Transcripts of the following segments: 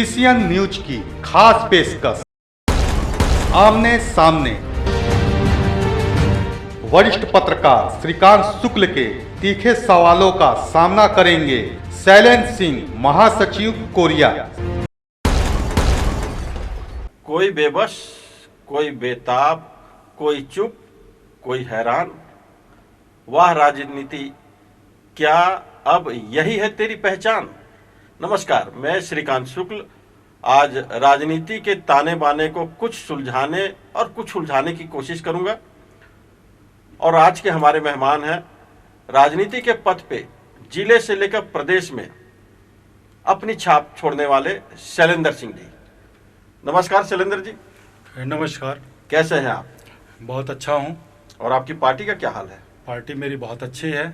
CCN news की खास पेशकश। आमने सामने वरिष्ठ पत्रकार श्रीकांत शुक्ल के तीखे सवालों का सामना करेंगे शैलेंद्र सिंह, महासचिव कोरिया। कोई बेबस, कोई बेताब, कोई चुप, कोई हैरान। वाह राजनीति, क्या अब यही है तेरी पहचान? नमस्कार, मैं श्रीकांत शुक्ल आज राजनीति के ताने बाने को कुछ सुलझाने और कुछ उलझाने की कोशिश करूंगा। और आज के हमारे मेहमान हैं राजनीति के पथ पे जिले से लेकर प्रदेश में अपनी छाप छोड़ने वाले शैलेंद्र सिंह जी। नमस्कार शैलेंद्र जी। नमस्कार। कैसे हैं आप? बहुत अच्छा हूँ। और आपकी पार्टी का क्या हाल है? पार्टी मेरी बहुत अच्छी है।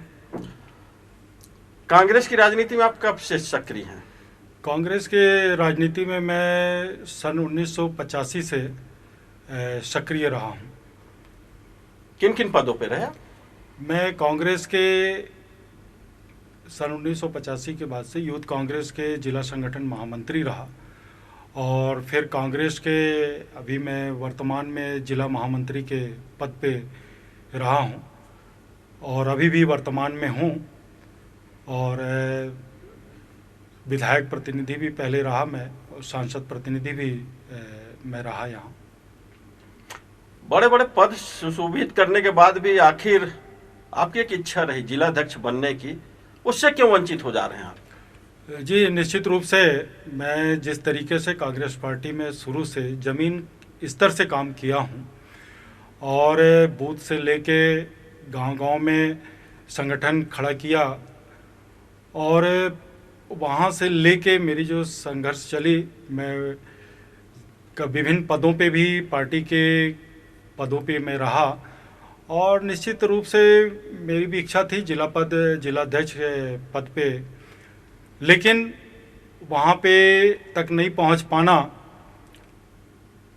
कांग्रेस की राजनीति में आप कब से सक्रिय हैं? कांग्रेस के राजनीति में मैं सन 1985 से सक्रिय रहा हूँ। किन किन पदों पे रहे? मैं कांग्रेस के सन 1985 के बाद से यूथ कांग्रेस के जिला संगठन महामंत्री रहा और फिर कांग्रेस के अभी मैं वर्तमान में जिला महामंत्री के पद पे रहा हूँ और अभी भी वर्तमान में हूँ। और विधायक प्रतिनिधि भी पहले रहा मैं और सांसद प्रतिनिधि भी मैं रहा यहाँ। बड़े बड़े पद सुशोभित करने के बाद भी आखिर आपकी एक इच्छा रही जिलाध्यक्ष बनने की, उससे क्यों वंचित हो जा रहे हैं आप? जी, निश्चित रूप से मैं जिस तरीके से कांग्रेस पार्टी में शुरू से ज़मीन स्तर से काम किया हूँ और बूथ से लेके गांव-गांव में संगठन खड़ा किया और वहाँ से लेके मेरी जो संघर्ष चली, मैं विभिन्न पदों पे भी पार्टी के पदों पे मैं रहा और निश्चित रूप से मेरी भी इच्छा थी जिलाध्यक्ष पद पे, लेकिन वहाँ पे तक नहीं पहुँच पाना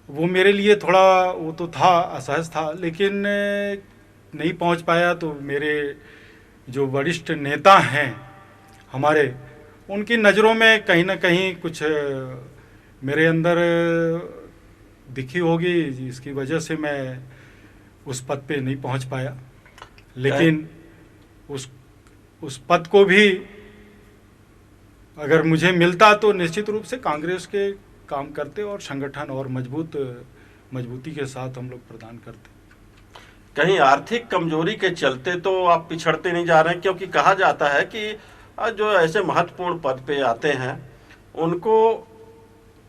वो मेरे लिए थोड़ा वो तो था, असहज था, लेकिन नहीं पहुँच पाया। तो मेरे जो वरिष्ठ नेता हैं हमारे, उनकी नज़रों में कहीं ना कहीं कुछ मेरे अंदर दिखी होगी, जिसकी वजह से मैं उस पद पे नहीं पहुंच पाया। लेकिन उस पद को भी अगर मुझे मिलता तो निश्चित रूप से कांग्रेस के काम करते और संगठन और मजबूती के साथ हम लोग प्रदान करते। कहीं आर्थिक कमजोरी के चलते तो आप पिछड़ते नहीं जा रहे हैं? क्योंकि कहा जाता है कि जो ऐसे महत्वपूर्ण पद पे आते हैं उनको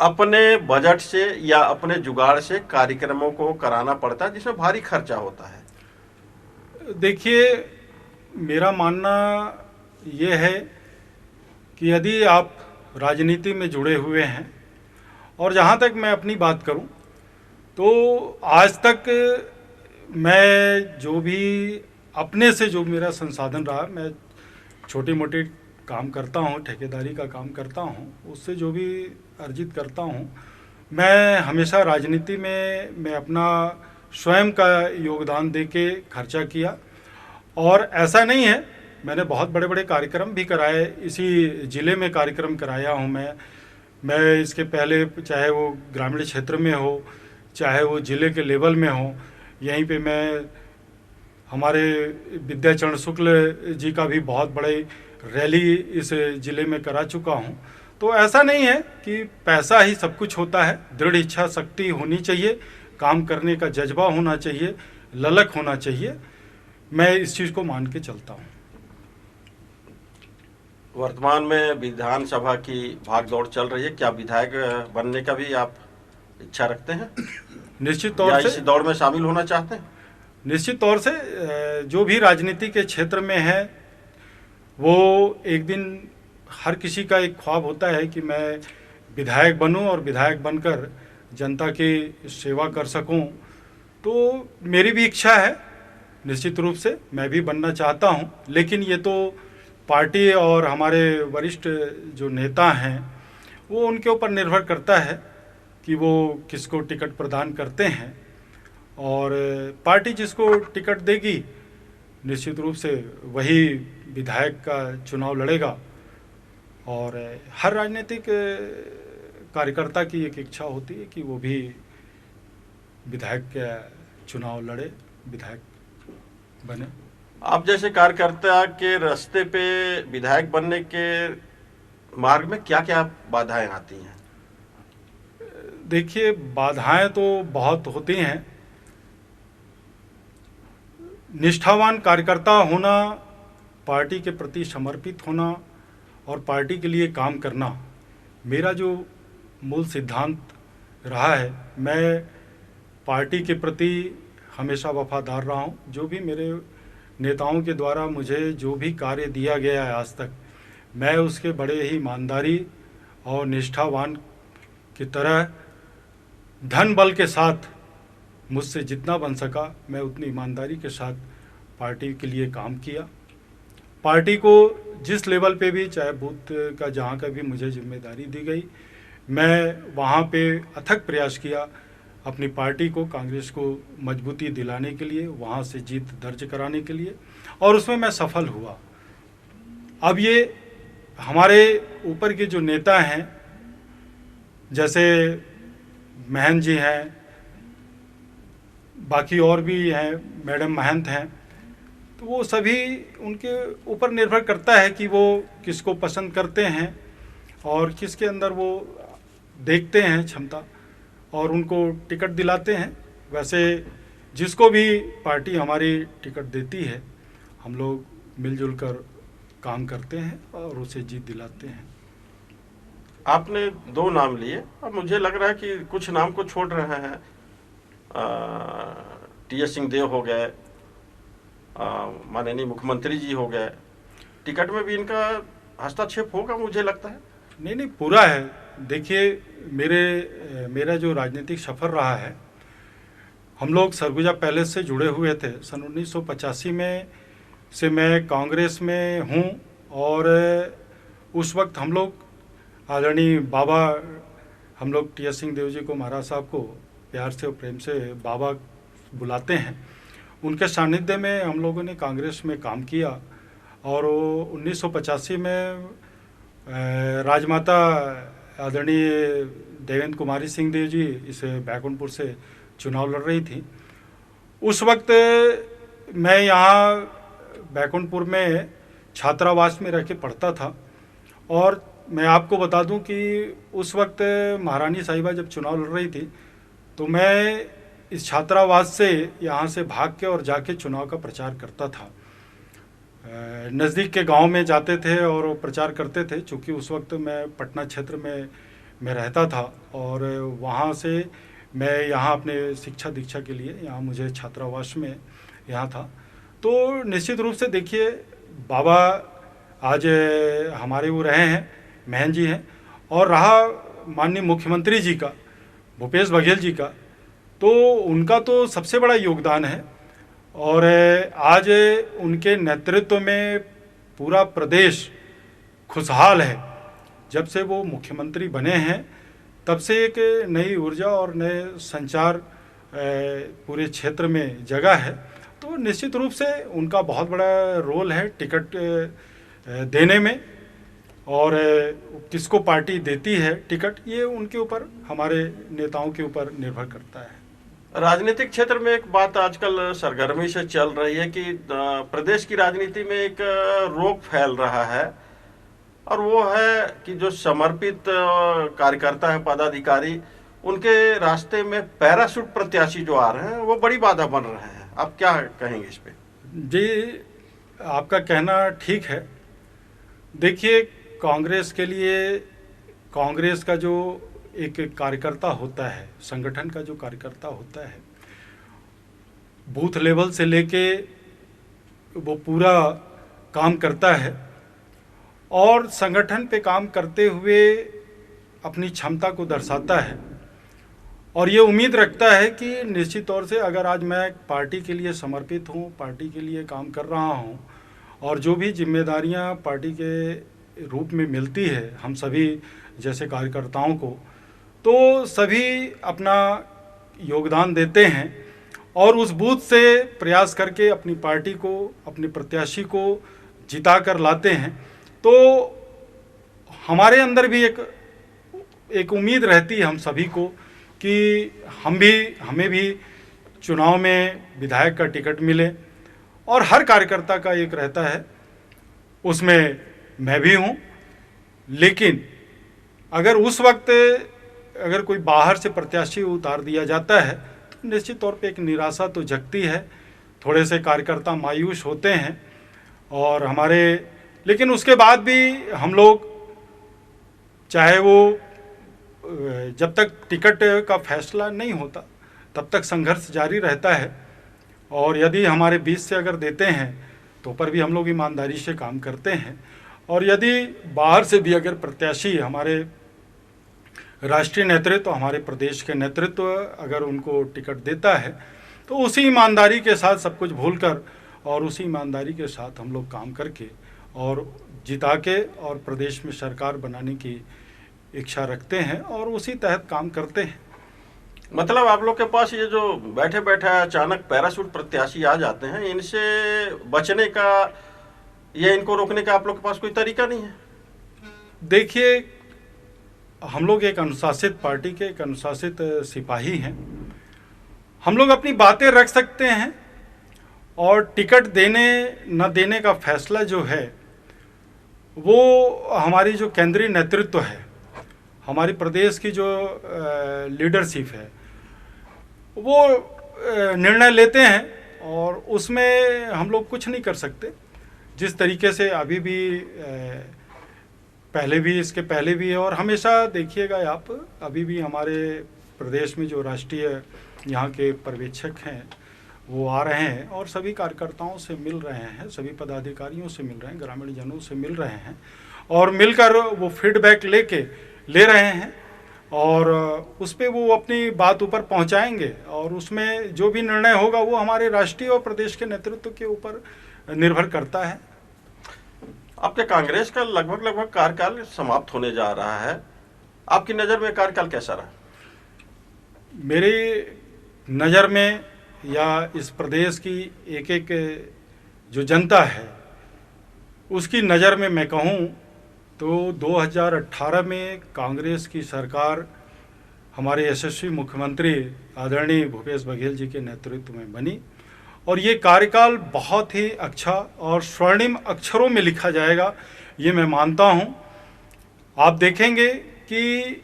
अपने बजट से या अपने जुगाड़ से कार्यक्रमों को कराना पड़ता है, जिसमें भारी खर्चा होता है। देखिए, मेरा मानना ये है कि यदि आप राजनीति में जुड़े हुए हैं और जहाँ तक मैं अपनी बात करूँ तो आज तक मैं जो भी अपने से जो मेरा संसाधन रहा, मैं छोटे मोटे काम करता हूँ, ठेकेदारी का काम करता हूँ, उससे जो भी अर्जित करता हूँ, मैं हमेशा राजनीति में मैं अपना स्वयं का योगदान देके खर्चा किया। और ऐसा नहीं है, मैंने बहुत बड़े बड़े कार्यक्रम भी कराए, इसी ज़िले में कार्यक्रम कराया हूँ मैं इसके पहले, चाहे वो ग्रामीण क्षेत्र में हो, चाहे वो ज़िले के लेवल में हो, यहीं पे मैं हमारे विद्याचरण शुक्ल जी का भी बहुत बड़ी रैली इस ज़िले में करा चुका हूँ। तो ऐसा नहीं है कि पैसा ही सब कुछ होता है, दृढ़ इच्छा शक्ति होनी चाहिए, काम करने का जज्बा होना चाहिए, ललक होना चाहिए। मैं इस चीज़ को मान के चलता हूँ। वर्तमान में विधानसभा की भागदौड़ चल रही है, क्या विधायक बनने का भी आप इच्छा रखते हैं? निश्चित तौर से इस दौड़ में शामिल होना चाहते हैं? निश्चित तौर से जो भी राजनीति के क्षेत्र में है वो एक दिन हर किसी का एक ख्वाब होता है कि मैं विधायक बनूं और विधायक बनकर जनता की सेवा कर सकूं। तो मेरी भी इच्छा है, निश्चित रूप से मैं भी बनना चाहता हूं, लेकिन ये तो पार्टी और हमारे वरिष्ठ जो नेता हैं वो उनके ऊपर निर्भर करता है कि वो किसको टिकट प्रदान करते हैं। और पार्टी जिसको टिकट देगी निश्चित रूप से वही विधायक का चुनाव लड़ेगा। और हर राजनीतिक कार्यकर्ता की एक इच्छा होती है कि वो भी विधायक का चुनाव लड़े, विधायक बने। आप जैसे कार्यकर्ता के रास्ते पे विधायक बनने के मार्ग में क्या क्या बाधाएं आती हैं? देखिए, बाधाएं तो बहुत होती हैं। निष्ठावान कार्यकर्ता होना, पार्टी के प्रति समर्पित होना और पार्टी के लिए काम करना मेरा जो मूल सिद्धांत रहा है। मैं पार्टी के प्रति हमेशा वफादार रहा हूँ। जो भी मेरे नेताओं के द्वारा मुझे जो भी कार्य दिया गया है आज तक, मैं उसके बड़े ही ईमानदारी और निष्ठावान की तरह धन बल के साथ मुझसे जितना बन सका मैं उतनी ईमानदारी के साथ पार्टी के लिए काम किया। पार्टी को जिस लेवल पे भी, चाहे बूथ का जहाँ का भी मुझे जिम्मेदारी दी गई, मैं वहाँ पे अथक प्रयास किया अपनी पार्टी को, कांग्रेस को मजबूती दिलाने के लिए, वहाँ से जीत दर्ज कराने के लिए, और उसमें मैं सफल हुआ। अब ये हमारे ऊपर के जो नेता हैं, जैसे महंत जी हैं, बाकी और भी हैं, मैडम महंत हैं, तो वो सभी उनके ऊपर निर्भर करता है कि वो किसको पसंद करते हैं और किसके अंदर वो देखते हैं क्षमता और उनको टिकट दिलाते हैं। वैसे जिसको भी पार्टी हमारी टिकट देती है, हम लोग मिलजुल कर काम करते हैं और उसे जीत दिलाते हैं। आपने 2 नाम लिए, अब मुझे लग रहा है कि कुछ नाम को छोड़ रहे हैं। टी.एस. सिंहदेव हो गए, माननीय मुख्यमंत्री जी हो गए, टिकट में भी इनका हस्तक्षेप होगा मुझे लगता है। नहीं, पूरा है। देखिए, मेरा जो राजनीतिक सफ़र रहा है, हम लोग सरगुजा पैलेस से जुड़े हुए थे। सन 1985 में से मैं कांग्रेस में हूँ और उस वक्त हम लोग आदरणीय बाबा, हम लोग टी.एस. सिंहदेव जी को, महाराज साहब को प्यार से और प्रेम से बाबा बुलाते हैं, उनके सानिध्य में हम लोगों ने कांग्रेस में काम किया। और 1985 में राजमाता आदरणीय देवेंद्र कुमारी सिंहदेव जी इस बैकुंठपुर से चुनाव लड़ रही थी। उस वक्त मैं यहाँ बैकुंठपुर में छात्रावास में रह के पढ़ता था। और मैं आपको बता दूं कि उस वक्त महारानी साहिबा जब चुनाव लड़ रही थी, तो मैं इस छात्रावास से यहाँ से भाग के और जाके चुनाव का प्रचार करता था। नज़दीक के गांव में जाते थे और प्रचार करते थे। चूँकि उस वक्त मैं पटना क्षेत्र में रहता था और वहाँ से मैं यहाँ अपने शिक्षा दीक्षा के लिए यहाँ मुझे छात्रावास में यहाँ था। तो निश्चित रूप से देखिए, बाबा आज हमारे वो रहे हैं, महंत जी हैं, और रहा माननीय मुख्यमंत्री जी का, भूपेश बघेल जी का, तो उनका तो सबसे बड़ा योगदान है। और आज उनके नेतृत्व में पूरा प्रदेश खुशहाल है। जब से वो मुख्यमंत्री बने हैं, तब से एक नई ऊर्जा और नए संचार पूरे क्षेत्र में जगह है। तो निश्चित रूप से उनका बहुत बड़ा रोल है टिकट देने में, और किसको पार्टी देती है टिकट, ये उनके ऊपर, हमारे नेताओं के ऊपर निर्भर करता है। राजनीतिक क्षेत्र में एक बात आजकल सरगर्मी से चल रही है कि प्रदेश की राजनीति में एक रोग फैल रहा है, और वो है कि जो समर्पित कार्यकर्ता है, पदाधिकारी, उनके रास्ते में पैराशूट प्रत्याशी जो आ रहे हैं वो बड़ी बाधा बन रहे हैं। आप क्या कहेंगे इस पे? जी, आपका कहना ठीक है। देखिए, कांग्रेस के लिए, कांग्रेस का जो एक कार्यकर्ता होता है, संगठन का जो कार्यकर्ता होता है, बूथ लेवल से लेके वो पूरा काम करता है और संगठन पे काम करते हुए अपनी क्षमता को दर्शाता है, और ये उम्मीद रखता है कि निश्चित तौर से अगर आज मैं पार्टी के लिए समर्पित हूँ, पार्टी के लिए काम कर रहा हूँ, और जो भी जिम्मेदारियाँ पार्टी के रूप में मिलती है हम सभी जैसे कार्यकर्ताओं को, तो सभी अपना योगदान देते हैं और उस बूथ से प्रयास करके अपनी पार्टी को, अपने प्रत्याशी को जिता कर लाते हैं। तो हमारे अंदर भी एक एक उम्मीद रहती है हम सभी को कि हमें भी चुनाव में विधायक का टिकट मिले, और हर कार्यकर्ता का एक रहता है, उसमें मैं भी हूँ। लेकिन अगर उस वक्त अगर कोई बाहर से प्रत्याशी उतार दिया जाता है तो निश्चित तौर पे एक निराशा तो जगती है, थोड़े से कार्यकर्ता मायूस होते हैं। और लेकिन उसके बाद भी हम लोग, चाहे वो जब तक टिकट का फैसला नहीं होता तब तक संघर्ष जारी रहता है, और यदि हमारे बीच से अगर देते हैं तो पर भी हम लोग ईमानदारी से काम करते हैं। और यदि बाहर से भी अगर प्रत्याशी हमारे राष्ट्रीय नेतृत्व, हमारे प्रदेश के नेतृत्व अगर उनको टिकट देता है तो उसी ईमानदारी के साथ सब कुछ भूलकर और उसी ईमानदारी के साथ हम लोग काम करके और जिता के और प्रदेश में सरकार बनाने की इच्छा रखते हैं और उसी तहत काम करते हैं। मतलब आप लोग के पास ये जो बैठे बैठे अचानक पैराशूट प्रत्याशी आ जाते हैं, इनसे बचने का या इनको रोकने का आप लोग के पास कोई तरीका नहीं है? देखिए, हम लोग एक अनुशासित पार्टी के एक अनुशासित सिपाही हैं। हम लोग अपनी बातें रख सकते हैं और टिकट देने न देने का फैसला जो है वो हमारी जो केंद्रीय नेतृत्व है, हमारी प्रदेश की जो लीडरशिप है, वो निर्णय लेते हैं और उसमें हम लोग कुछ नहीं कर सकते। जिस तरीके से अभी भी पहले भी, इसके पहले भी है, और हमेशा देखिएगा आप, अभी भी हमारे प्रदेश में जो राष्ट्रीय यहाँ के पर्यवेक्षक हैं वो आ रहे हैं और सभी कार्यकर्ताओं से मिल रहे हैं, सभी पदाधिकारियों से मिल रहे हैं, ग्रामीण जनों से मिल रहे हैं और मिलकर वो फीडबैक ले रहे हैं और उस पर वो अपनी बात ऊपर पहुंचाएंगे और उसमें जो भी निर्णय होगा वो हमारे राष्ट्रीय और प्रदेश के नेतृत्व के ऊपर निर्भर करता है। आपके कांग्रेस का लगभग कार्यकाल समाप्त होने जा रहा है, आपकी नज़र में कार्यकाल कैसा रहा? मेरी नज़र में या इस प्रदेश की एक एक जो जनता है उसकी नज़र में मैं कहूँ तो 2018 में कांग्रेस की सरकार हमारे यशस्वी मुख्यमंत्री आदरणीय भूपेश बघेल जी के नेतृत्व में बनी और ये कार्यकाल बहुत ही अच्छा और स्वर्णिम अक्षरों में लिखा जाएगा, ये मैं मानता हूँ। आप देखेंगे कि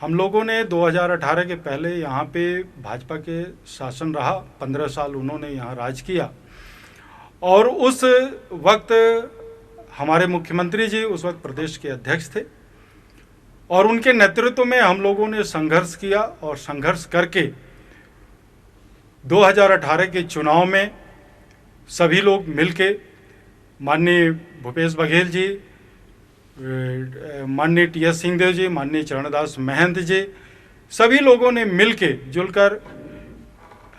हम लोगों ने 2018 के पहले यहाँ पे भाजपा के शासन रहा, 15 साल उन्होंने यहाँ राज किया और उस वक्त हमारे मुख्यमंत्री जी उस वक्त प्रदेश के अध्यक्ष थे और उनके नेतृत्व में हम लोगों ने संघर्ष किया और संघर्ष करके 2018 के चुनाव में सभी लोग मिलके माननीय भूपेश बघेल जी, माननीय टी.एस. सिंहदेव जी, माननीय चरणदास महंत जी, सभी लोगों ने मिलके जुलकर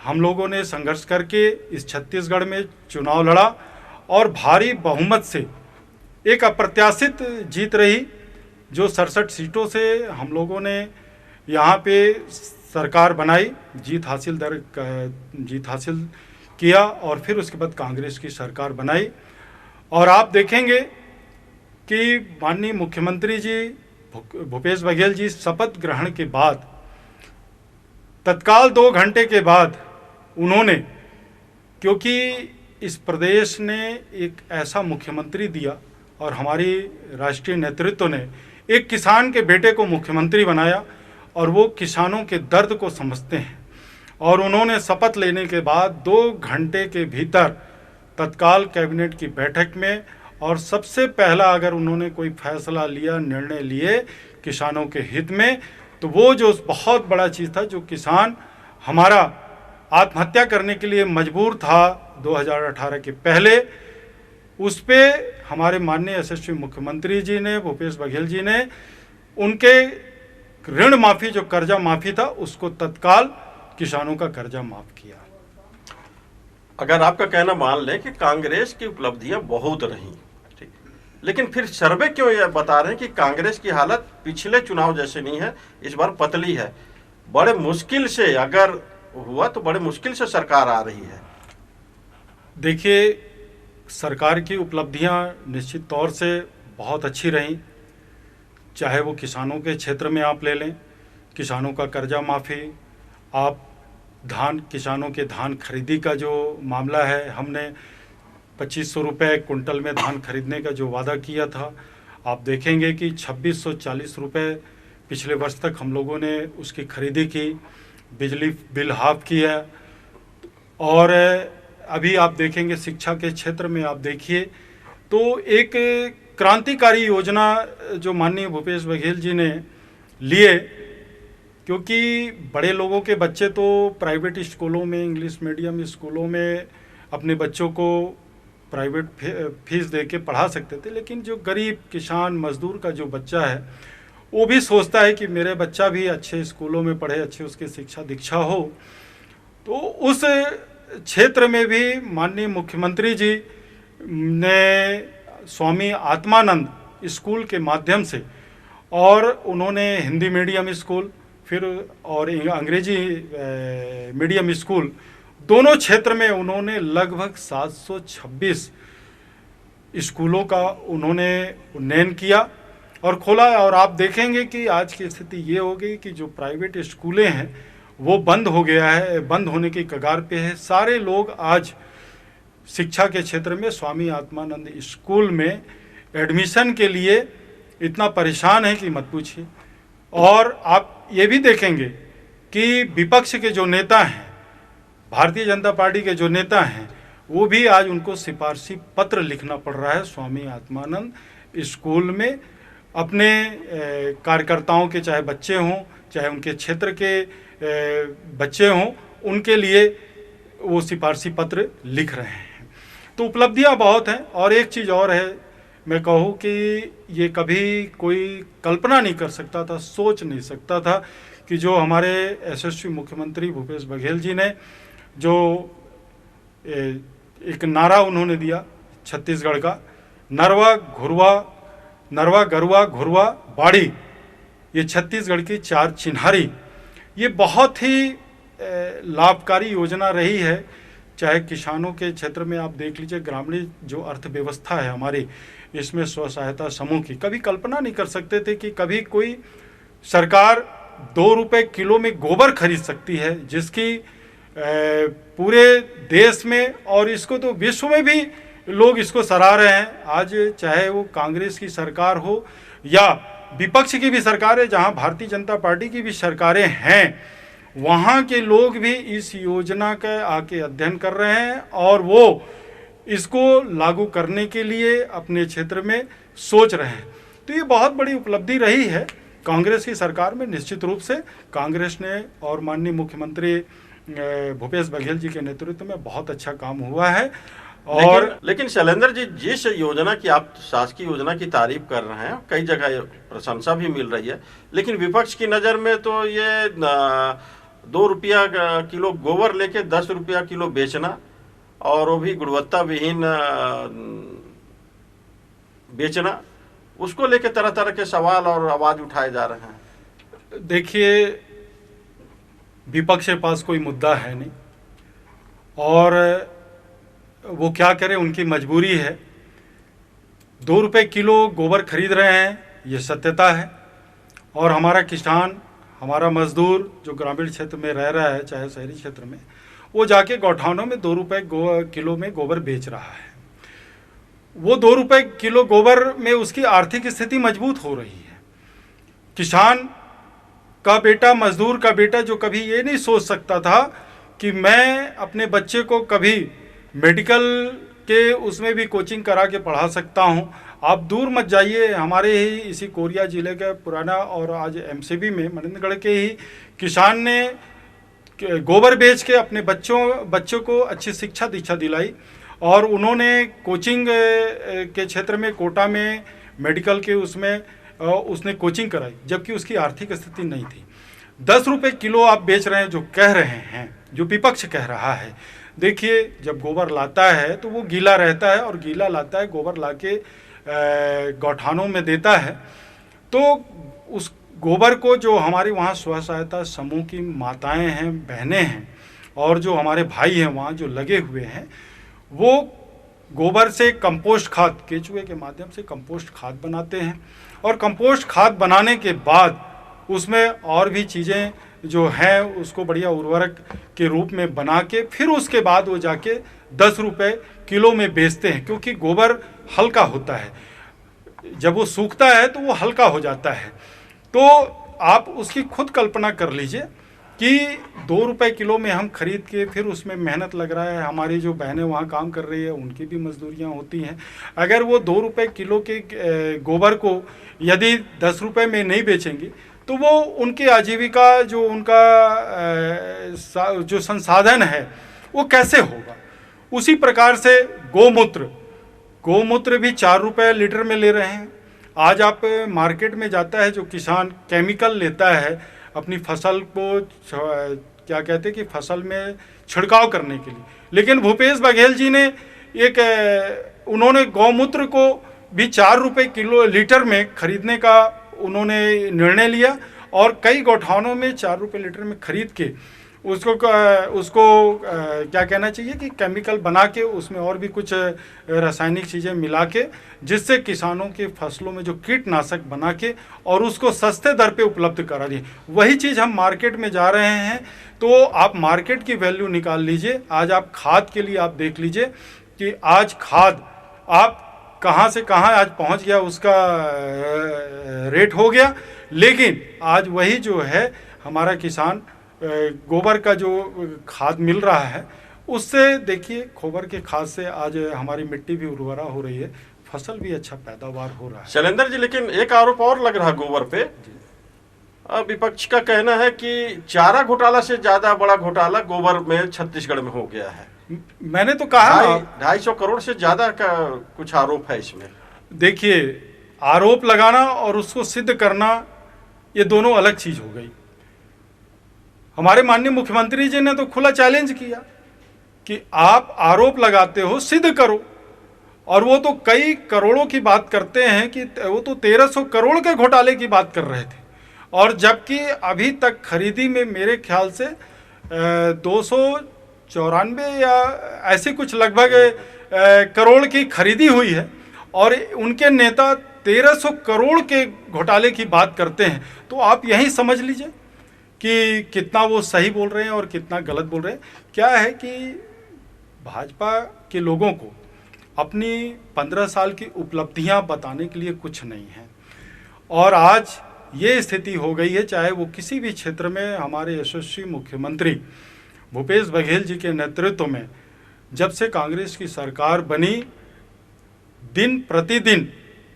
हम लोगों ने संघर्ष करके इस छत्तीसगढ़ में चुनाव लड़ा और भारी बहुमत से एक अप्रत्याशित जीत रही, जो 67 सीटों से हम लोगों ने यहाँ पे सरकार बनाई, जीत हासिल किया और फिर उसके बाद कांग्रेस की सरकार बनाई। और आप देखेंगे कि माननीय मुख्यमंत्री जी भूपेश बघेल जी शपथ ग्रहण के बाद तत्काल 2 घंटे के बाद उन्होंने, क्योंकि इस प्रदेश ने एक ऐसा मुख्यमंत्री दिया और हमारी राष्ट्रीय नेतृत्व ने एक किसान के बेटे को मुख्यमंत्री बनाया और वो किसानों के दर्द को समझते हैं और उन्होंने शपथ लेने के बाद 2 घंटे के भीतर तत्काल कैबिनेट की बैठक में और सबसे पहला अगर उन्होंने कोई फैसला लिया, निर्णय लिए किसानों के हित में, तो वो जो बहुत बड़ा चीज़ था, जो किसान हमारा आत्महत्या करने के लिए मजबूर था 2018 के पहले, उस पे हमारे माननीय यशस्वी मुख्यमंत्री जी ने, भूपेश बघेल जी ने, उनके ऋण माफ़ी, जो कर्जा माफ़ी था, उसको तत्काल किसानों का कर्जा माफ़ किया। अगर आपका कहना मान लें कि कांग्रेस की उपलब्धियां बहुत रही, ठीक, लेकिन फिर सर्वे क्यों यह बता रहे हैं कि कांग्रेस की हालत पिछले चुनाव जैसे नहीं है, इस बार पतली है? बड़े मुश्किल से अगर हुआ तो बड़े मुश्किल से सरकार आ रही है। देखिए, सरकार की उपलब्धियां निश्चित तौर से बहुत अच्छी रहीं। चाहे वो किसानों के क्षेत्र में आप ले लें, किसानों का कर्जा माफ़ी, आप किसानों के धान खरीदी का जो मामला है, हमने 2500 रुपये कुंटल में धान खरीदने का जो वादा किया था, आप देखेंगे कि 2640 रुपये पिछले वर्ष तक हम लोगों ने उसकी खरीदी की, बिजली बिल हाफ किया। और अभी आप देखेंगे शिक्षा के क्षेत्र में आप देखिए तो एक क्रांतिकारी योजना जो माननीय भूपेश बघेल जी ने लिए, क्योंकि बड़े लोगों के बच्चे तो प्राइवेट स्कूलों में, इंग्लिश मीडियम स्कूलों में अपने बच्चों को प्राइवेट फीस दे के पढ़ा सकते थे, लेकिन जो गरीब किसान मजदूर का जो बच्चा है वो भी सोचता है कि मेरे बच्चा भी अच्छे स्कूलों में पढ़े, अच्छे उसकी शिक्षा दीक्षा हो। तो उस क्षेत्र में भी माननीय मुख्यमंत्री जी ने स्वामी आत्मानंद स्कूल के माध्यम से, और उन्होंने हिंदी मीडियम स्कूल फिर और अंग्रेजी मीडियम स्कूल, दोनों क्षेत्र में उन्होंने लगभग 726 स्कूलों का उन्होंने उन्नयन किया और खोला। और आप देखेंगे कि आज की स्थिति ये हो गई कि जो प्राइवेट स्कूलें हैं वो बंद हो गया है, बंद होने की कगार पे है। सारे लोग आज शिक्षा के क्षेत्र में स्वामी आत्मानंद स्कूल में एडमिशन के लिए इतना परेशान है कि मत पूछिए। और आप ये भी देखेंगे कि विपक्ष के जो नेता हैं, भारतीय जनता पार्टी के जो नेता हैं, वो भी आज उनको सिफारशी पत्र लिखना पड़ रहा है स्वामी आत्मानंद स्कूल में अपने कार्यकर्ताओं के, चाहे बच्चे हों चाहे उनके क्षेत्र के बच्चे हों, उनके लिए वो सिफारशी पत्र लिख रहे हैं। तो उपलब्धियां बहुत हैं। और एक चीज़ और है, मैं कहूँ कि ये कभी कोई कल्पना नहीं कर सकता था, सोच नहीं सकता था कि जो हमारे यशस्वी मुख्यमंत्री भूपेश बघेल जी ने जो एक नारा उन्होंने दिया छत्तीसगढ़ का, नरवा गरुआ घुरवा बाड़ी, ये छत्तीसगढ़ की 4 चिन्हारी, ये बहुत ही लाभकारी योजना रही है। चाहे किसानों के क्षेत्र में आप देख लीजिए, ग्रामीण जो अर्थव्यवस्था है हमारी, इसमें स्व सहायता समूह की कभी कल्पना नहीं कर सकते थे कि कभी कोई सरकार 2 रुपये किलो में गोबर खरीद सकती है, जिसकी पूरे देश में और इसको तो विश्व में भी लोग इसको सराह रहे हैं। आज चाहे वो कांग्रेस की सरकार हो या विपक्ष की भी सरकार है, जहां भारतीय जनता पार्टी की भी सरकारें हैं, वहां के लोग भी इस योजना का आके अध्ययन कर रहे हैं और वो इसको लागू करने के लिए अपने क्षेत्र में सोच रहे हैं। तो ये बहुत बड़ी उपलब्धि रही है कांग्रेस की सरकार में। निश्चित रूप से कांग्रेस ने और माननीय मुख्यमंत्री भूपेश बघेल जी के नेतृत्व में बहुत अच्छा काम हुआ है। और लेकिन शैलेंद्र जी, जिस योजना की आप शासकीय योजना की तारीफ कर रहे हैं, कई जगह प्रशंसा भी मिल रही है, लेकिन विपक्ष की नज़र में तो ये 2 रुपया किलो गोबर लेके 10 रुपया किलो बेचना, और वो भी गुणवत्ता विहीन बेचना, उसको लेके तरह तरह के सवाल और आवाज उठाए जा रहे हैं। देखिए, विपक्ष के पास कोई मुद्दा है नहीं और वो क्या करें, उनकी मजबूरी है। 2 रुपये किलो गोबर खरीद रहे हैं, ये सत्यता है। और हमारा किसान, हमारा मजदूर जो ग्रामीण क्षेत्र में रह रहा है, चाहे शहरी क्षेत्र में, वो जाके गौठानों में 2 रुपये किलो में गोबर बेच रहा है। वो 2 रुपये किलो गोबर में उसकी आर्थिक स्थिति मजबूत हो रही है। किसान का बेटा, मजदूर का बेटा, जो कभी ये नहीं सोच सकता था कि मैं अपने बच्चे को कभी मेडिकल के उसमें भी कोचिंग करा के पढ़ा सकता हूँ। आप दूर मत जाइए, हमारे ही इसी कोरिया ज़िले का पुराना और आज एमसीबी में मनिंदगढ़ के ही किसान ने गोबर बेच के अपने बच्चों को अच्छी शिक्षा दीक्षा दिलाई और उन्होंने कोचिंग के क्षेत्र में कोटा में मेडिकल के उसमें उसने कोचिंग कराई, जबकि उसकी आर्थिक स्थिति नहीं थी। 10 रुपये किलो आप बेच रहे हैं, जो कह रहे हैं, जो विपक्ष कह रहा है। देखिए, जब गोबर लाता है तो वो गीला रहता है और गीला लाता है, गोबर लाके गौठानों में देता है, तो उस गोबर को जो हमारे वहाँ स्व सहायता समूह की माताएं हैं, बहनें हैं और जो हमारे भाई हैं वहाँ जो लगे हुए हैं, वो गोबर से कंपोस्ट खाद, केचुए के माध्यम से कंपोस्ट खाद बनाते हैं। और कंपोस्ट खाद बनाने के बाद उसमें और भी चीज़ें जो हैं उसको बढ़िया उर्वरक के रूप में बना के फिर उसके बाद वो जाके 10 रुपये किलो में बेचते हैं, क्योंकि गोबर हल्का होता है, जब वो सूखता है तो वो हल्का हो जाता है। तो आप उसकी खुद कल्पना कर लीजिए कि 2 रुपये किलो में हम खरीद के फिर उसमें मेहनत लग रहा है, हमारी जो बहनें वहाँ काम कर रही है उनकी भी मजदूरियाँ होती हैं। अगर वो 2 रुपये किलो के गोबर को यदि 10 रुपये में नहीं बेचेंगी तो वो उनकी आजीविका जो उनका जो संसाधन है वो कैसे होगा। उसी प्रकार से गोमूत्र भी 4 रुपये लीटर में ले रहे हैं। आज आप मार्केट में जाता है जो किसान केमिकल लेता है अपनी फसल को क्या कहते हैं कि फसल में छिड़काव करने के लिए, लेकिन भूपेश बघेल जी ने उन्होंने गौमूत्र को भी 4 रुपये किलो लीटर में खरीदने का उन्होंने निर्णय लिया और कई गौठानों में 4 रुपये लीटर में खरीद के उसको क्या कहना चाहिए कि केमिकल बना के उसमें और भी कुछ रासायनिक चीज़ें मिला के, जिससे किसानों के फसलों में जो कीटनाशक बना के और उसको सस्ते दर पे उपलब्ध करा दिए। वही चीज़ हम मार्केट में जा रहे हैं। तो आप मार्केट की वैल्यू निकाल लीजिए। आज आप खाद के लिए आप देख लीजिए कि आज खाद आप कहाँ से कहाँ आज पहुँच गया, उसका रेट हो गया। लेकिन आज वही जो है हमारा किसान गोबर का जो खाद मिल रहा है उससे देखिए, गोबर के खाद से आज हमारी मिट्टी भी उर्वरा हो रही है, फसल भी अच्छा पैदावार हो रहा है। शैलेंद्र जी, लेकिन एक आरोप और लग रहा है गोबर पे। विपक्ष का कहना है कि चारा घोटाला से ज्यादा बड़ा घोटाला गोबर में छत्तीसगढ़ में हो गया है। मैंने तो कहा 250 करोड़ से ज्यादा का कुछ आरोप है इसमें। देखिए, आरोप लगाना और उसको सिद्ध करना ये दोनों अलग चीज हो गई। हमारे माननीय मुख्यमंत्री जी ने तो खुला चैलेंज किया कि आप आरोप लगाते हो, सिद्ध करो। और वो तो कई करोड़ों की बात करते हैं कि वो तो 1300 करोड़ के घोटाले की बात कर रहे थे, और जबकि अभी तक खरीदी में मेरे ख्याल से 294 या ऐसे कुछ लगभग करोड़ की खरीदी हुई है, और उनके नेता 1300 करोड़ के घोटाले की बात करते हैं। तो आप यही समझ लीजिए कि कितना वो सही बोल रहे हैं और कितना गलत बोल रहे हैं। क्या है कि भाजपा के लोगों को अपनी 15 साल की उपलब्धियां बताने के लिए कुछ नहीं है, और आज ये स्थिति हो गई है, चाहे वो किसी भी क्षेत्र में हमारे यशस्वी मुख्यमंत्री भूपेश बघेल जी के नेतृत्व में जब से कांग्रेस की सरकार बनी, दिन प्रतिदिन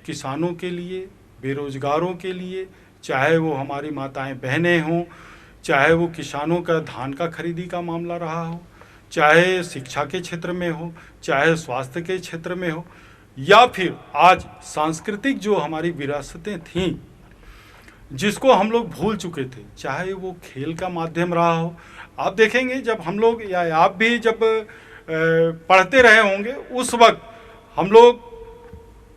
किसानों के लिए, बेरोजगारों के लिए, चाहे वो हमारी माताएं बहनें हों, चाहे वो किसानों का धान का खरीदी का मामला रहा हो, चाहे शिक्षा के क्षेत्र में हो, चाहे स्वास्थ्य के क्षेत्र में हो, या फिर आज सांस्कृतिक जो हमारी विरासतें थीं जिसको हम लोग भूल चुके थे, चाहे वो खेल का माध्यम रहा हो। आप देखेंगे जब हम लोग या आप भी जब पढ़ते रहे होंगे, उस वक्त हम लोग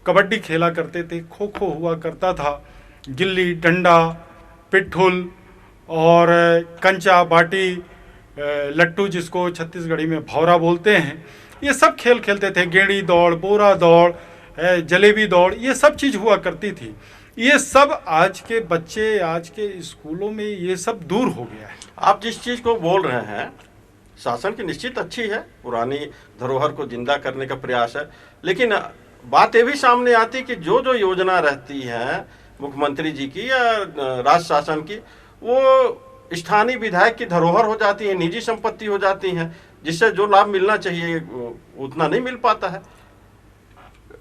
कबड्डी खेला करते थे, खो खो हुआ करता था, गिल्ली डंडा, पिट्ठुल और कंचा बाटी, लट्टू जिसको छत्तीसगढ़ी में भौरा बोलते हैं, ये सब खेल खेलते थे। गेड़ी दौड़, बोरा दौड़, जलेबी दौड़, ये सब चीज़ हुआ करती थी। ये सब आज के बच्चे, आज के स्कूलों में ये सब दूर हो गया है। आप जिस चीज़ को बोल रहे हैं, शासन की निश्चित अच्छी है, पुरानी धरोहर को जिंदा करने का प्रयास है, लेकिन बात ये भी सामने आती कि जो जो योजना रहती है मुख्यमंत्री जी की या राज्य शासन की, वो स्थानीय विधायक की धरोहर हो जाती है, निजी संपत्ति हो जाती है, जिससे जो लाभ मिलना चाहिए उतना नहीं मिल पाता है।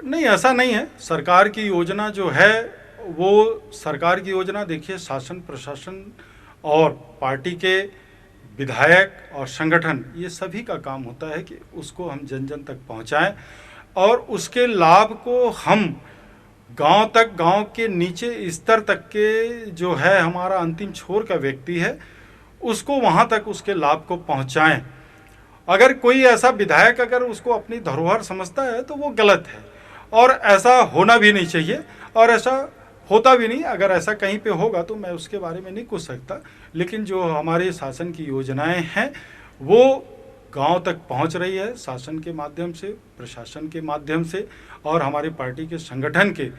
नहीं, ऐसा नहीं है। सरकार की योजना जो है वो सरकार की योजना देखिए, शासन प्रशासन और पार्टी के विधायक और संगठन, ये सभी का काम होता है कि उसको हम जन जन तक पहुंचाएं और उसके लाभ को हम गांव तक, गांव के नीचे स्तर तक के जो है हमारा अंतिम छोर का व्यक्ति है, उसको वहां तक उसके लाभ को पहुंचाएं। अगर कोई ऐसा विधायक अगर उसको अपनी धरोहर समझता है तो वो गलत है, और ऐसा होना भी नहीं चाहिए, और ऐसा होता भी नहीं। अगर ऐसा कहीं पे होगा तो मैं उसके बारे में नहीं कुछ सकता, लेकिन जो हमारे शासन की योजनाएं हैं वो गांव तक पहुंच रही है शासन के माध्यम से, प्रशासन के माध्यम से, और हमारी पार्टी के संगठन के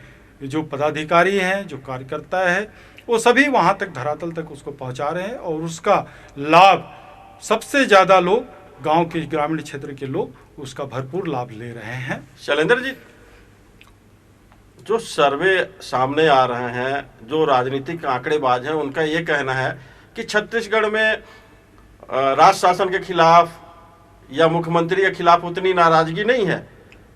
जो पदाधिकारी हैं, जो कार्यकर्ता है, वो सभी वहां तक धरातल तक उसको पहुंचा रहे हैं और उसका लाभ सबसे ज़्यादा लोग गांव के ग्रामीण क्षेत्र के लोग उसका भरपूर लाभ ले रहे हैं। शैलेंद्र जी, जो सर्वे सामने आ रहे हैं, जो राजनीतिक आंकड़ेबाज हैं, उनका ये कहना है कि छत्तीसगढ़ में राज शासन के खिलाफ या मुख्यमंत्री के खिलाफ उतनी नाराजगी नहीं है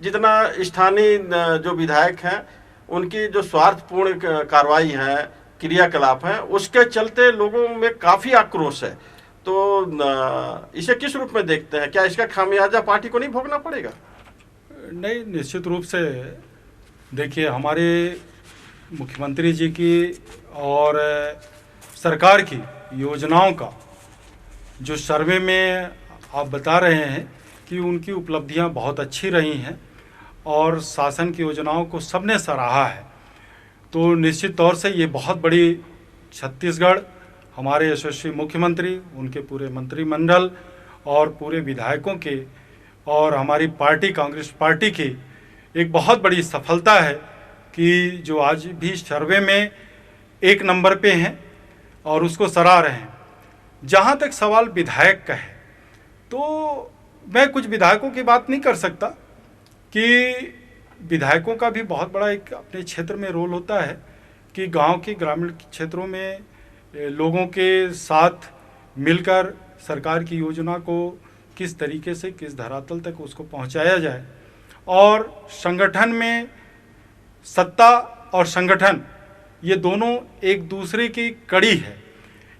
जितना स्थानीय जो विधायक हैं उनकी जो स्वार्थपूर्ण कार्रवाई है, क्रियाकलाप है, उसके चलते लोगों में काफी आक्रोश है। तो इसे किस रूप में देखते हैं? क्या इसका खामियाजा पार्टी को नहीं भोगना पड़ेगा? नहीं, निश्चित रूप से देखिए, हमारे मुख्यमंत्री जी की और सरकार की योजनाओं का जो सर्वे में आप बता रहे हैं कि उनकी उपलब्धियां बहुत अच्छी रही हैं और शासन की योजनाओं को सबने सराहा है, तो निश्चित तौर से ये बहुत बड़ी छत्तीसगढ़, हमारे यशस्वी मुख्यमंत्री, उनके पूरे मंत्रिमंडल और पूरे विधायकों के और हमारी पार्टी कांग्रेस पार्टी की एक बहुत बड़ी सफलता है कि जो आज भी सर्वे में 1 नंबर पे हैं और उसको सराह रहे हैं। जहाँ तक सवाल विधायक का है, तो मैं कुछ विधायकों की बात नहीं कर सकता कि विधायकों का भी बहुत बड़ा एक अपने क्षेत्र में रोल होता है कि गांव के ग्रामीण क्षेत्रों में लोगों के साथ मिलकर सरकार की योजना को किस तरीके से, किस धरातल तक उसको पहुंचाया जाए, और संगठन में सत्ता और संगठन ये दोनों एक दूसरे की कड़ी है।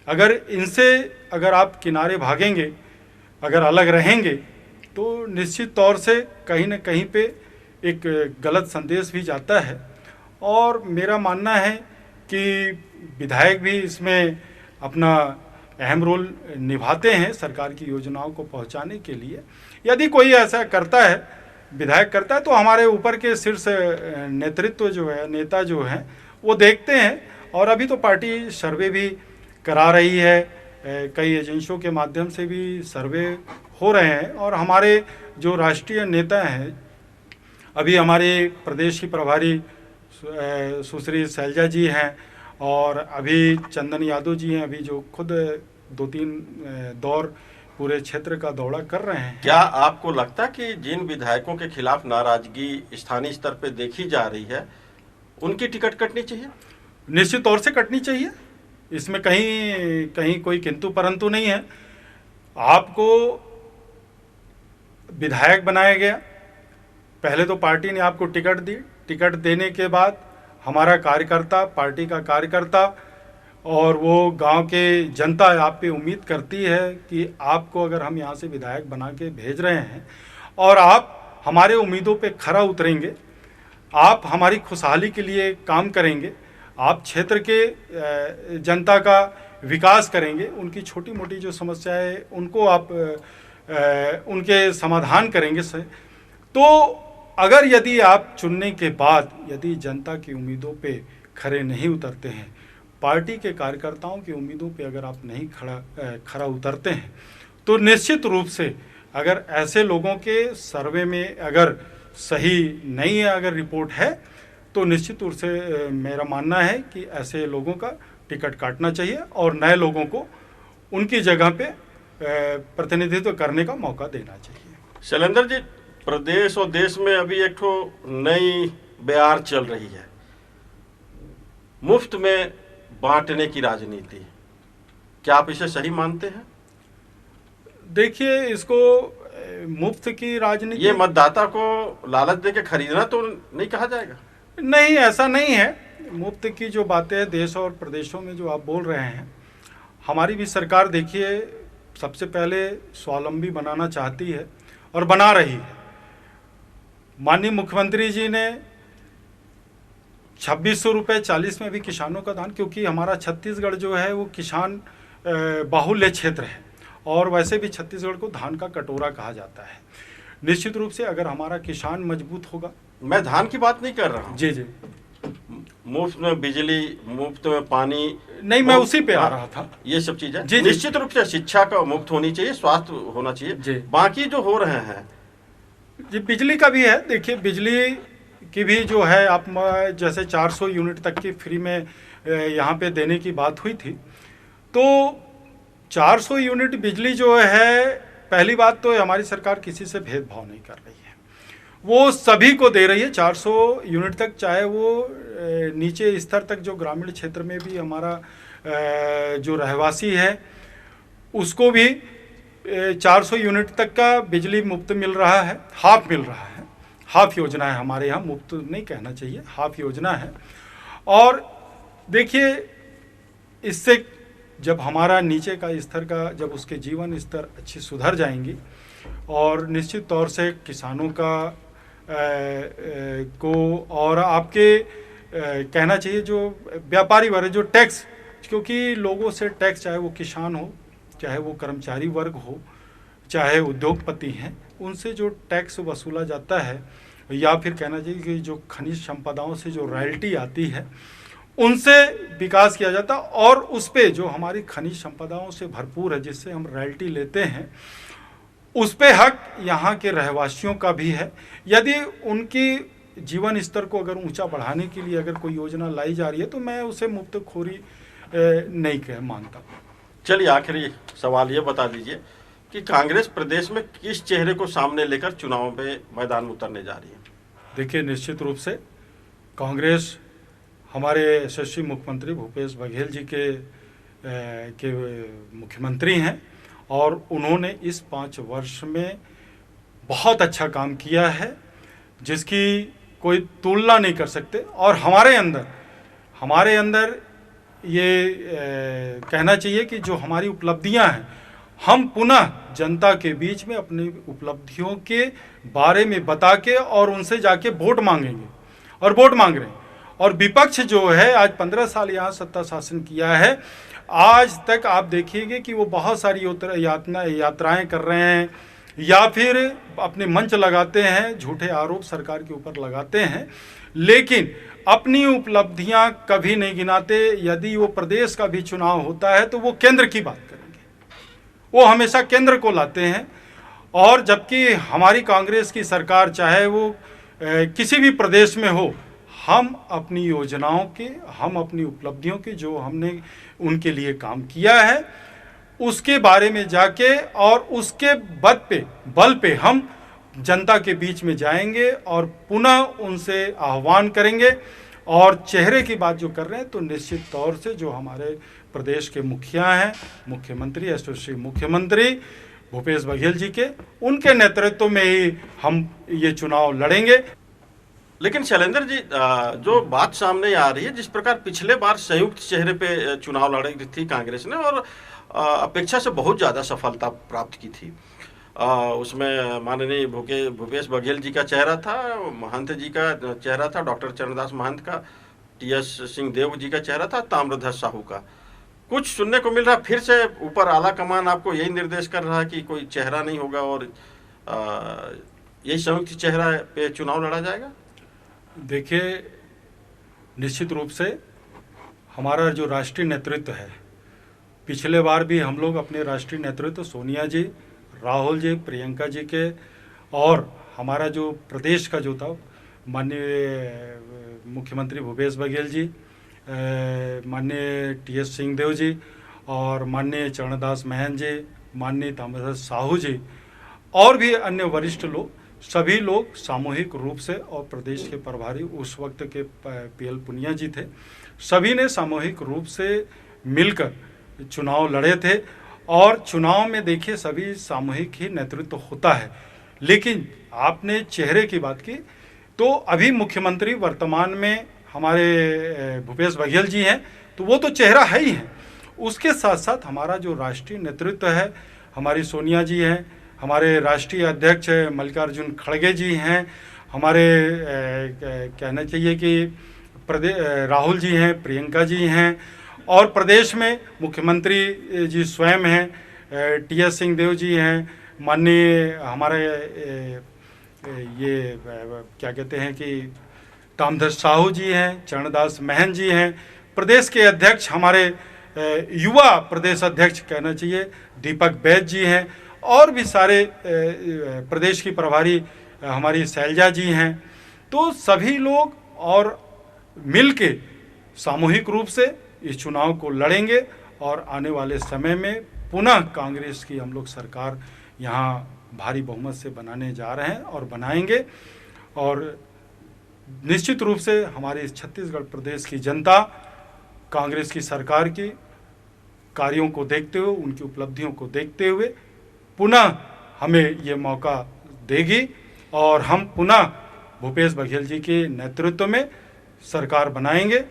अगर आप किनारे भागेंगे, अगर अलग रहेंगे, तो निश्चित तौर से कहीं न कहीं पे एक गलत संदेश भी जाता है। और मेरा मानना है कि विधायक भी इसमें अपना अहम रोल निभाते हैं सरकार की योजनाओं को पहुंचाने के लिए। यदि कोई ऐसा करता है, विधायक करता है, तो हमारे ऊपर के शीर्ष नेतृत्व जो है, नेता जो हैं, वो देखते हैं। और अभी तो पार्टी सर्वे भी करा रही है, कई एजेंसियों के माध्यम से भी सर्वे हो रहे हैं। और हमारे जो राष्ट्रीय नेता हैं, अभी हमारे प्रदेश की प्रभारी सुश्री शैलजा जी हैं और अभी चंदन यादव जी हैं, अभी जो खुद 2-3 दौर पूरे क्षेत्र का दौरा कर रहे हैं। क्या आपको लगता कि जिन विधायकों के खिलाफ नाराजगी स्थानीय स्तर पर देखी जा रही है, उनकी टिकट कटनी चाहिए? निश्चित तौर से कटनी चाहिए, इसमें कहीं कोई किंतु परंतु नहीं है। आपको विधायक बनाया गया, पहले तो पार्टी ने आपको टिकट दी, टिकट देने के बाद हमारा कार्यकर्ता, पार्टी का कार्यकर्ता और वो गांव के जनता आप पे उम्मीद करती है कि आपको अगर हम यहाँ से विधायक बना के भेज रहे हैं और आप हमारे उम्मीदों पे खरा उतरेंगे, आप हमारी खुशहाली के लिए काम करेंगे, आप क्षेत्र के जनता का विकास करेंगे, उनकी छोटी मोटी जो समस्याएं उनको आप उनके समाधान करेंगे से, तो अगर यदि आप चुनने के बाद यदि जनता की उम्मीदों पे खरे नहीं उतरते हैं, पार्टी के कार्यकर्ताओं की उम्मीदों पे अगर आप नहीं खरा उतरते हैं, तो निश्चित रूप से अगर ऐसे लोगों के सर्वे में अगर सही नहीं है, अगर रिपोर्ट है, तो निश्चित रूप से मेरा मानना है कि ऐसे लोगों का टिकट काटना चाहिए और नए लोगों को उनकी जगह पे प्रतिनिधित्व करने का मौका देना चाहिए। शैलेंद्र जी, प्रदेश और देश में अभी एक ठो नई बयार चल रही है, मुफ्त में बांटने की राजनीति। क्या आप इसे सही मानते हैं? देखिए, इसको मुफ्त की राजनीति, ये मतदाता को लालच देके खरीदना तो नहीं कहा जाएगा? नहीं, ऐसा नहीं है। मुफ्त की जो बातें हैं देश और प्रदेशों में जो आप बोल रहे हैं, हमारी भी सरकार देखिए सबसे पहले स्वावलंबी बनाना चाहती है और बना रही है। माननीय मुख्यमंत्री जी ने 2600 रुपये 40 में भी किसानों का दान, क्योंकि हमारा छत्तीसगढ़ जो है वो किसान बाहुल्य क्षेत्र है और वैसे भी छत्तीसगढ़ को धान का कटोरा कहा जाता है। निश्चित रूप से अगर हमारा किसान मजबूत होगा, मैं धान की बात नहीं कर रहा हूँ। जी जी, मुफ्त में बिजली, मुफ्त में पानी। नहीं, मैं उसी पे आ रहा था। ये सब चीजें जी, जी। निश्चित रूप से शिक्षा का मुफ्त होनी चाहिए, स्वास्थ्य होना जी। चाहिए। बाकी जो हो रहे हैं जी, बिजली का भी है। देखिए, बिजली की भी जो है, आप जैसे 400 यूनिट तक की फ्री में यहाँ पे देने की बात हुई थी, तो 400 यूनिट बिजली जो है, पहली बात तो हमारी सरकार किसी से भेदभाव नहीं कर रही है, वो सभी को दे रही है 400 यूनिट तक, चाहे वो नीचे स्तर तक जो ग्रामीण क्षेत्र में भी हमारा जो रहवासी है उसको भी 400 यूनिट तक का बिजली मुफ्त मिल रहा है, हाफ मिल रहा है। हाफ योजना है हमारे यहाँ, मुफ्त नहीं कहना चाहिए, हाफ योजना है। और देखिए, इससे जब हमारा नीचे का स्तर का, जब उसके जीवन स्तर अच्छी सुधर जाएंगी, और निश्चित तौर से किसानों का को, और आपके कहना चाहिए जो व्यापारी वर्ग, जो टैक्स, क्योंकि लोगों से टैक्स, चाहे वो किसान हो, चाहे वो कर्मचारी वर्ग हो, चाहे उद्योगपति हैं, उनसे जो टैक्स वसूला जाता है, या फिर कहना चाहिए कि जो खनिज संपदाओं से जो रॉयल्टी आती है, उनसे विकास किया जाता, और उस पे जो हमारी खनिज संपदाओं से भरपूर है, जिससे हम रॉयल्टी लेते हैं, उस पे हक यहाँ के रहवासियों का भी है। यदि उनकी जीवन स्तर को अगर ऊंचा बढ़ाने के लिए अगर कोई योजना लाई जा रही है, तो मैं उसे मुफ्तखोरी नहीं कह मानता। चलिए, आखिरी सवाल ये बता दीजिए कि कांग्रेस प्रदेश में किस चेहरे को सामने लेकर चुनाव में मैदान में उतरने जा रही है? देखिए, निश्चित रूप से कांग्रेस हमारे यशस्वी मुख्यमंत्री भूपेश बघेल जी के मुख्यमंत्री हैं, और उन्होंने इस 5 वर्ष में बहुत अच्छा काम किया है, जिसकी कोई तुलना नहीं कर सकते। और हमारे अंदर ये कहना चाहिए कि जो हमारी उपलब्धियां हैं, हम पुनः जनता के बीच में अपनी उपलब्धियों के बारे में बता के और उनसे जाके वोट मांगेंगे, और वोट मांग रहे हैं। और विपक्ष जो है, आज 15 साल यहाँ सत्ता शासन किया है, आज तक आप देखिएगा कि वो बहुत सारी यात्राएं कर रहे हैं, या फिर अपने मंच लगाते हैं, झूठे आरोप सरकार के ऊपर लगाते हैं, लेकिन अपनी उपलब्धियां कभी नहीं गिनाते। यदि वो प्रदेश का भी चुनाव होता है तो वो केंद्र की बात करेंगे, वो हमेशा केंद्र को लाते हैं। और जबकि हमारी कांग्रेस की सरकार, चाहे वो किसी भी प्रदेश में हो, हम अपनी योजनाओं के, हम अपनी उपलब्धियों के, जो हमने उनके लिए काम किया है, उसके बारे में जाके और उसके बल पे हम जनता के बीच में जाएंगे और पुनः उनसे आह्वान करेंगे। और चेहरे की बात जो कर रहे हैं, तो निश्चित तौर से जो हमारे प्रदेश के मुखिया हैं, मुख्यमंत्री, यशस्वी मुख्यमंत्री भूपेश बघेल जी के, उनके नेतृत्व में ही हम ये चुनाव लड़ेंगे। लेकिन शैलेंद्र जी, जो बात सामने आ रही है, जिस प्रकार पिछले बार संयुक्त चेहरे पे चुनाव लड़ी थी कांग्रेस ने, और अपेक्षा से बहुत ज़्यादा सफलता प्राप्त की थी, उसमें माननीय भूपेश बघेल जी का चेहरा था, महंत जी का चेहरा था, डॉक्टर चरणदास महंत का, टीएस सिंहदेव जी का चेहरा था, ताम्रध्वज साहू का। कुछ सुनने को मिल रहा, फिर से ऊपर आला कमान आपको यही निर्देश कर रहा है कि कोई चेहरा नहीं होगा और यही संयुक्त चेहरा पे चुनाव लड़ा जाएगा। देखिए, निश्चित रूप से हमारा जो राष्ट्रीय नेतृत्व है, पिछले बार भी हम लोग अपने राष्ट्रीय नेतृत्व सोनिया जी, राहुल जी, प्रियंका जी के, और हमारा जो प्रदेश का जो था माननीय मुख्यमंत्री भूपेश बघेल जी, माननीय टीएस सिंहदेव जी, और माननीय चरणदास महंत जी, माननीय ताम्रध्वज साहू जी, और भी अन्य वरिष्ठ लोग, सभी लोग सामूहिक रूप से, और प्रदेश के प्रभारी उस वक्त के पीएल पुनिया जी थे, सभी ने सामूहिक रूप से मिलकर चुनाव लड़े थे। और चुनाव में देखिए, सभी सामूहिक ही नेतृत्व होता है। लेकिन आपने चेहरे की बात की, तो अभी मुख्यमंत्री वर्तमान में हमारे भूपेश बघेल जी हैं, तो वो तो चेहरा है ही है। उसके साथ साथ हमारा जो राष्ट्रीय नेतृत्व है, हमारी सोनिया जी हैं, हमारे राष्ट्रीय अध्यक्ष मल्लिकार्जुन खड़गे जी हैं, हमारे कहना चाहिए कि राहुल जी हैं, प्रियंका जी हैं, और प्रदेश में मुख्यमंत्री जी स्वयं हैं, टीएस सिंहदेव जी हैं, माननीय हमारे ये क्या कहते हैं कि तामधर साहू जी हैं, चरणदास महन जी हैं, प्रदेश के अध्यक्ष हमारे युवा प्रदेश अध्यक्ष कहना चाहिए दीपक बैद जी हैं, और भी सारे प्रदेश की प्रभारी हमारी शैलजा जी हैं। तो सभी लोग और मिलके सामूहिक रूप से इस चुनाव को लड़ेंगे और आने वाले समय में पुनः कांग्रेस की हम लोग सरकार यहाँ भारी बहुमत से बनाने जा रहे हैं और बनाएंगे। और निश्चित रूप से हमारे इस छत्तीसगढ़ प्रदेश की जनता कांग्रेस की सरकार की कार्यों को देखते हुए, उनकी उपलब्धियों को देखते हुए पुनः हमें ये मौका देगी और हम पुनः भूपेश बघेल जी के नेतृत्व में सरकार बनाएंगे।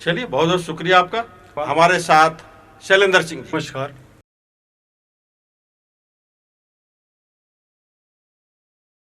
चलिए, बहुत बहुत शुक्रिया आपका। हमारे साथ शैलेंद्र सिंह जी। नमस्कार।